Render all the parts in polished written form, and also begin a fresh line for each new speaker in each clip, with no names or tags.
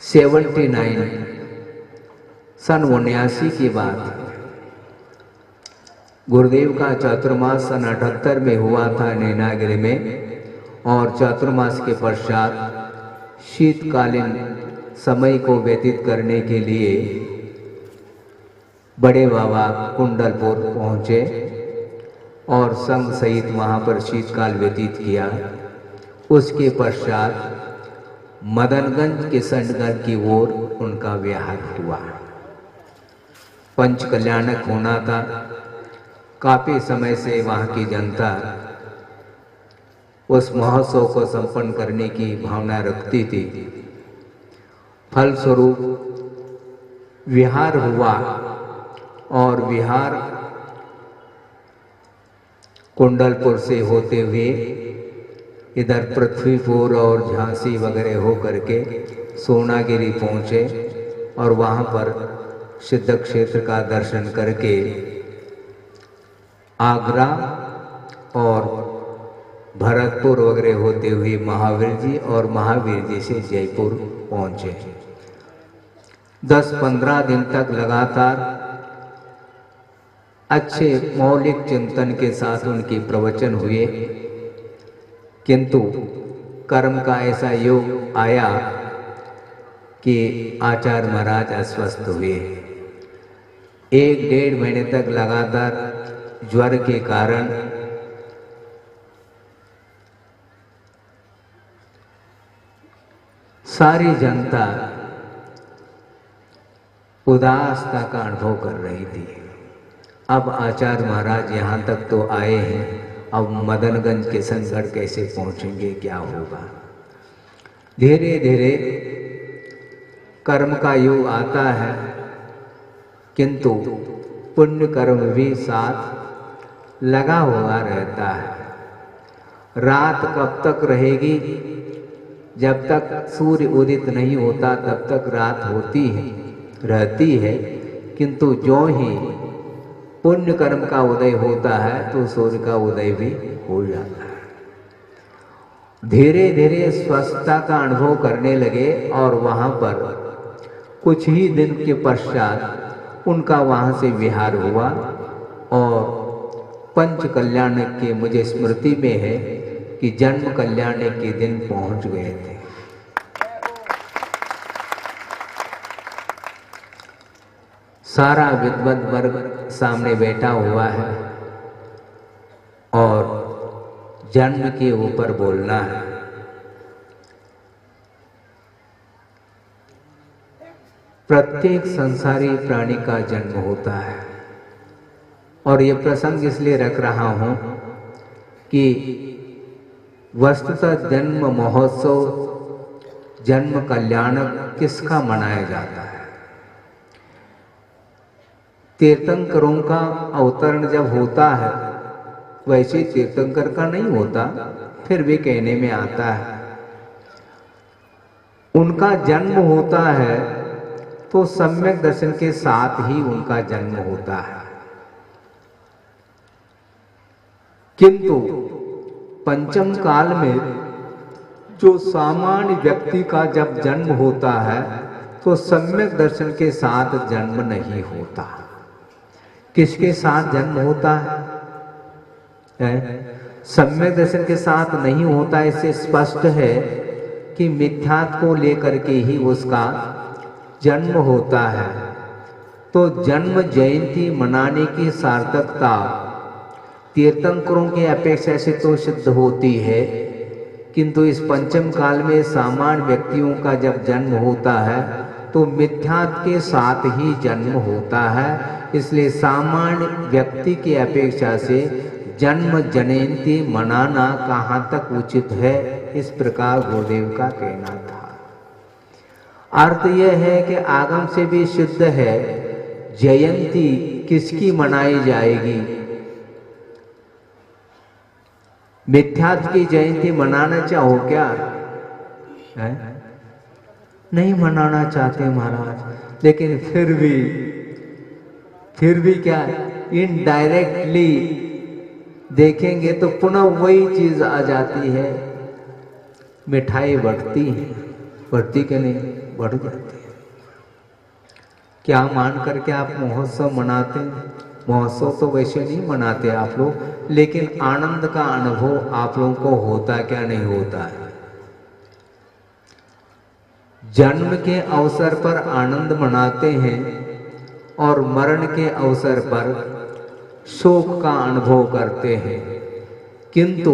79 सन 79 की बात। गुरुदेव का चातुर्मास सन 78 में हुआ था नैनागिरी में, और चातुर्मास के पश्चात शीतकालीन समय को व्यतीत करने के लिए बड़े बाबा कुंडलपुर पहुँचे और संघ सहित वहाँ पर शीतकाल व्यतीत किया। उसके पश्चात मदनगंज किशनगढ़ की ओर उनका विहार हुआ। पंच कल्याणक होना था। काफी समय से वहाँ की जनता उस महोत्सव को संपन्न करने की भावना रखती थी। फलस्वरूप विहार हुआ और विहार कुंडलपुर से होते हुए इधर पृथ्वीपुर और झांसी वगैरह हो करके सोनागिरी पहुँचे और वहाँ पर सिद्ध क्षेत्र का दर्शन करके आगरा और भरतपुर वगैरह होते हुए महावीर जी और महावीर जी से जयपुर पहुँचे। 10-15 दिन तक लगातार अच्छे मौलिक चिंतन के साथ उनके प्रवचन हुए, किंतु कर्म का ऐसा योग आया कि आचार्य महाराज अस्वस्थ हुए। 1-1.5 महीने तक लगातार ज्वर के कारण सारी जनता उदासता का अनुभव कर रही थी। अब आचार्य महाराज यहाँ तक तो आए हैं, अब मदनगंज किशनगढ़ कैसे पहुँचेंगे, क्या होगा। धीरे धीरे कर्म का योग आता है, किंतु पुण्य कर्म भी साथ लगा हुआ रहता है। रात कब तक रहेगी? जब तक सूर्य उदित नहीं होता तब तक रात होती है, रहती है, किंतु जो ही पुण्य कर्म का उदय होता है तो सूर्य का उदय भी हो जाता है। धीरे धीरे स्वस्थता का अनुभव करने लगे और वहाँ पर कुछ ही दिन के पश्चात उनका वहाँ से विहार हुआ और पंच कल्याणक के मुझे स्मृति में है कि जन्म कल्याणक के दिन पहुँच गए थे। सारा विद्वत वर्ग सामने बैठा हुआ है और जन्म के ऊपर बोलना है। प्रत्येक संसारी प्राणी का जन्म होता है और ये प्रसंग इसलिए रख रहा हूं कि वस्तुतः जन्म महोत्सव, जन्म कल्याणक किसका मनाया जाता है? तीर्थंकरों का अवतरण जब होता है वैसे तीर्थंकर का नहीं होता, फिर भी कहने में आता है। उनका जन्म होता है तो सम्यक दर्शन के साथ ही उनका जन्म होता है, किंतु पंचम काल में जो सामान्य व्यक्ति का जब जन्म होता है तो सम्यक दर्शन के साथ जन्म नहीं होता। किसके साथ जन्म होता है? सम्यक दर्शन के साथ नहीं होता। इससे स्पष्ट है कि मिथ्यात्व को लेकर के ही उसका जन्म होता है। तो जन्म जयंती मनाने की सार्थकता तीर्थंकरों की अपेक्षा से तो सिद्ध होती है, किंतु इस पंचम काल में सामान्य व्यक्तियों का जब जन्म होता है तो मिथ्यात्व के साथ ही जन्म होता है। इसलिए सामान्य व्यक्ति की अपेक्षा से जन्म जयंती मनाना कहाँ तक उचित है, इस प्रकार गुरुदेव का कहना था। अर्थ यह है कि आगम से भी सिद्ध है, जयंती किसकी मनाई जाएगी? मिथ्यात्व की जयंती मनाना चाहो क्या? है? नहीं मनाना चाहते महाराज, लेकिन फिर भी क्या, इनडायरेक्टली देखेंगे तो पुनः वही चीज आ जाती है। मिठाई बढ़ती है, बढ़ती कि नहीं? बढ़ जाती है। क्या मान करके आप महोत्सव मनाते हैं? महोत्सव तो वैसे नहीं मनाते आप लोग, लेकिन आनंद का अनुभव आप लोगों को होता क्या नहीं होता है? जन्म के अवसर पर आनंद मनाते हैं और मरण के अवसर पर शोक का अनुभव करते हैं, किंतु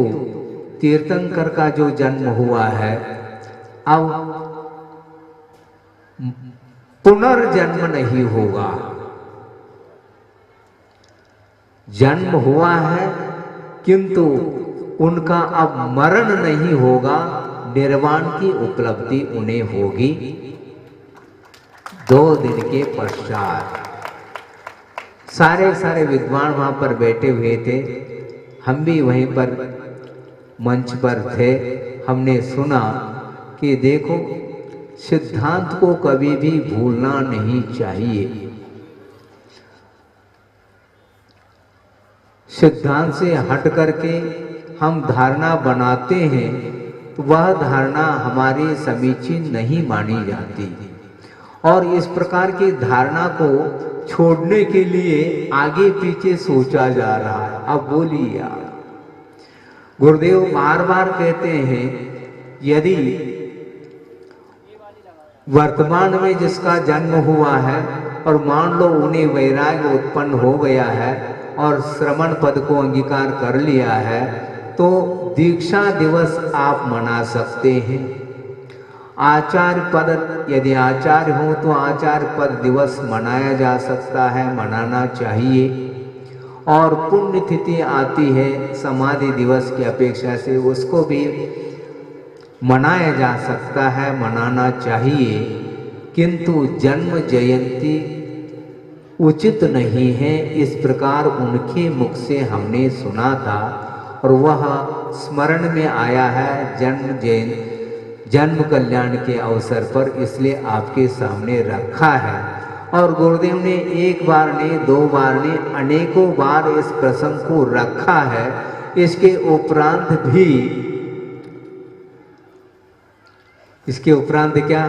तीर्थंकर का जो जन्म हुआ है अब पुनर्जन्म नहीं होगा। जन्म हुआ है किंतु उनका अब मरण नहीं होगा, निर्वाण की उपलब्धि उन्हें होगी 2 दिन के पश्चात। सारे विद्वान वहां पर बैठे हुए थे, हम भी वहीं पर मंच पर थे। हमने सुना कि देखो, सिद्धांत को कभी भी भूलना नहीं चाहिए। सिद्धांत से हट करके हम धारणा बनाते हैं तो वह धारणा हमारी समीचीन नहीं मानी जाती, और इस प्रकार की धारणा को छोड़ने के लिए आगे पीछे सोचा जा रहा है। अब बोलिए आप। गुरुदेव बार बार कहते हैं, यदि वर्तमान में जिसका जन्म हुआ है और मान लो उन्हें वैराग्य उत्पन्न हो गया है और श्रवण पद को अंगीकार कर लिया है, तो दीक्षा दिवस आप मना सकते हैं। आचार्य पद, यदि आचार्य हो तो आचार्य पद दिवस मनाया जा सकता है, मनाना चाहिए। और पुण्यतिथि आती है समाधि दिवस की अपेक्षा से, उसको भी मनाया जा सकता है, मनाना चाहिए। किंतु जन्म जयंती उचित नहीं है, इस प्रकार उनके मुख से हमने सुना था और वह स्मरण में आया है जन्म कल्याण के अवसर पर, इसलिए आपके सामने रखा है। और गुरुदेव ने एक बार नहीं, 2 बार नहीं, अनेकों बार इस प्रसंग को रखा है। इसके उपरांत क्या,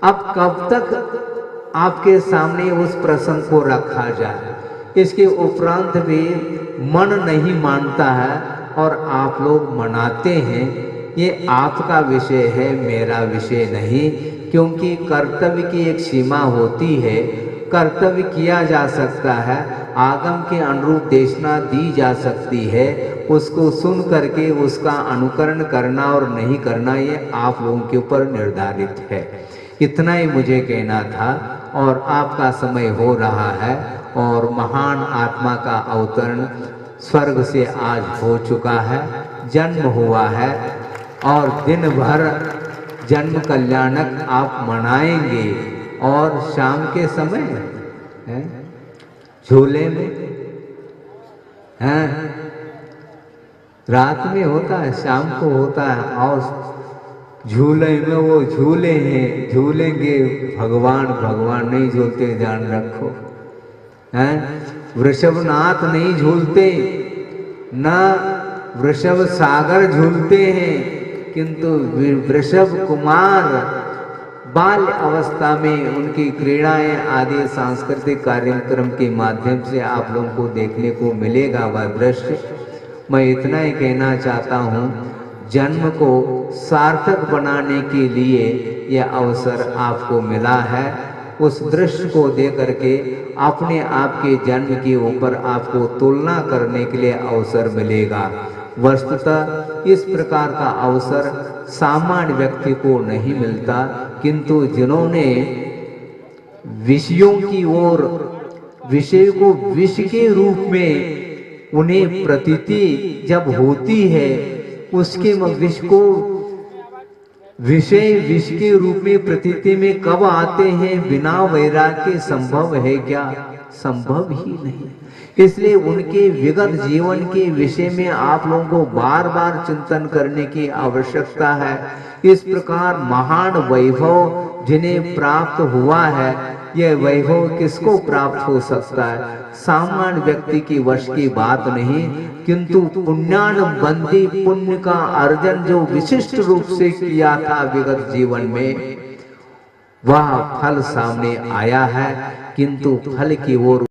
अब कब तक आपके सामने उस प्रसंग को रखा जाए? इसके उपरांत भी मन नहीं मानता है और आप लोग मनाते हैं, ये आपका विषय है, मेरा विषय नहीं। क्योंकि कर्तव्य की एक सीमा होती है, कर्तव्य किया जा सकता है, आगम के अनुरूप देशना दी जा सकती है, उसको सुन करके उसका अनुकरण करना और नहीं करना ये आप लोगों के ऊपर निर्धारित है। इतना ही मुझे कहना था। और आपका समय हो रहा है और महान आत्मा का अवतरण स्वर्ग से आज हो चुका है, जन्म हुआ है और दिन भर जन्म कल्याणक आप मनाएंगे। और शाम के समय है झूले में है, रात में होता है, शाम को होता है, और झूले में वो झूले हैं, झूलेंगे भगवान नहीं झूलते, ध्यान रखो। हैं, वृषभनाथ नहीं झूलते, न वृषभ सागर झूलते हैं, किंतु वृषभ कुमार बाल्य अवस्था में उनकी क्रीड़ाएं आदि सांस्कृतिक कार्यक्रम के माध्यम से आप लोगों को देखने को मिलेगा वह दृश्य। मैं इतना ही कहना चाहता हूँ, जन्म को सार्थक बनाने के लिए यह अवसर आपको मिला है। उस दृश्य को देख करके अपने आप के जन्म के ऊपर आपको तुलना करने के लिए अवसर मिलेगा। वस्तुतः इस प्रकार का अवसर सामान्य व्यक्ति को नहीं मिलता, किंतु जिन्होंने विषयों की ओर, विषय को विष के रूप में उन्हें प्रतीति जब होती है, उसके विष को विषय विष के रूप में प्रतीति में कब आते हैं? बिना वैराग्य संभव है क्या? संभव ही नहीं। इसलिए उनके विगत जीवन के विषय में आप लोगों को बार बार चिंतन करने की आवश्यकता है। इस प्रकार महान वैभव जिन्हें प्राप्त हुआ है, यह वैभव किसको प्राप्त हो सकता है? सामान्य व्यक्ति की वश की बात नहीं, किंतु पुण्यानुबंधी पुण्य का अर्जन जो विशिष्ट रूप से किया था विगत जीवन में, वह फल सामने आया है, किंतु फल की ओर